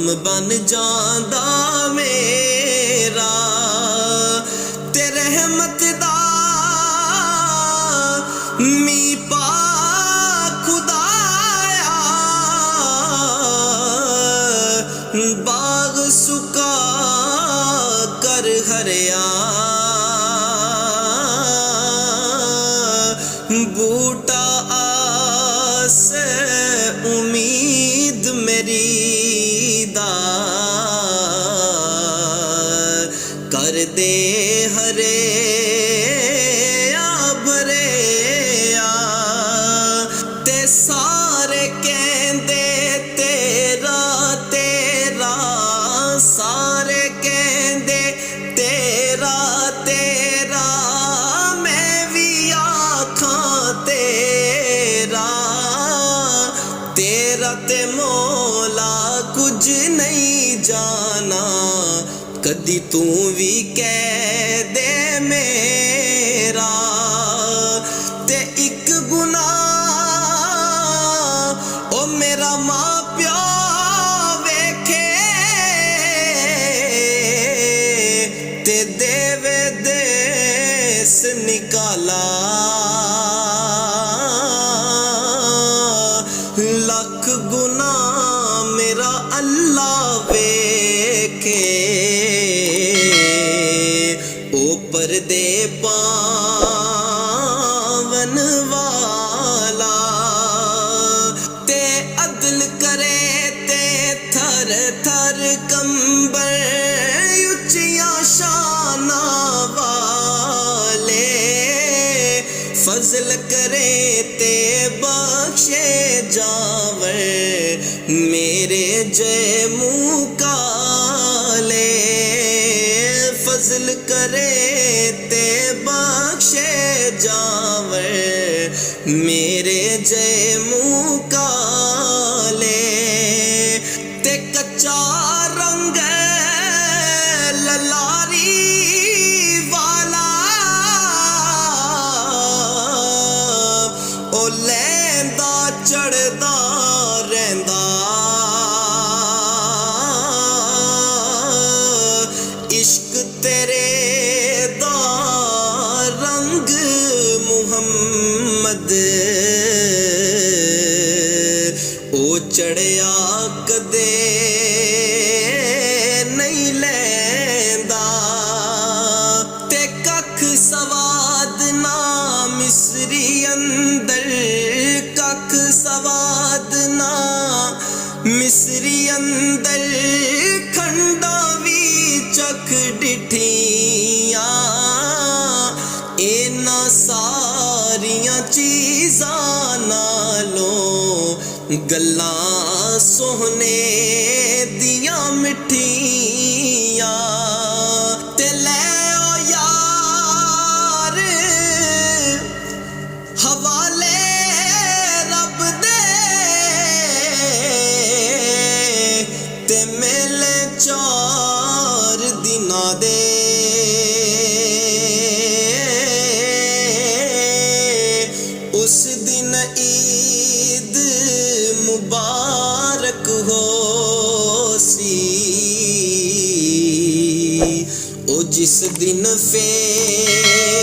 बन जांदा मेरा ते रहमत दा मी पा खुदाया बाग सुका कर हरिया बूटा आस उम्मीद मेरी दा कर दे हरे भरेया ते सारे कहंदे तेरा तेरा सारे कहंदे तेरा तेरा मैं भी आखां तेरा तेरा ते मौला कुछ नहीं जाना कदी तू भी कह दे मेरा ते एक गुनाह ओ मेरा मां प्यो वेखे ते देवे देस निकाला लख गुना मेरा अल्लाह वेखे ऊपर दे पावन वाला ते अदल करे ते थर थर कंबर उच्चियां शाना वाले फजल करे ते बख्शे जावर मेरे जय मुँह काले फजल करे ते बख्शे जावर मेरे जय मुँह काले ते कच्चा रंग ललारी वाला ओ लैंदा चढ़दा रहंदा इश्क तेरे दा रंग मुहम्मद ओ चढ़िया कदे नहीं लैंदा ते कख सवाद ना मिसरी अंदर कख सवाद ना मिसरी अंदर खंडा भी चख डिठिया इना सारियां चीज़ां नालों गल्लां सोहने दियां मिठियां ते लै ओ यार हवाले रब दे ते मेले 4 दिना दे उस दिन ईद मुबारक हो सी ओ जिस दिन फेर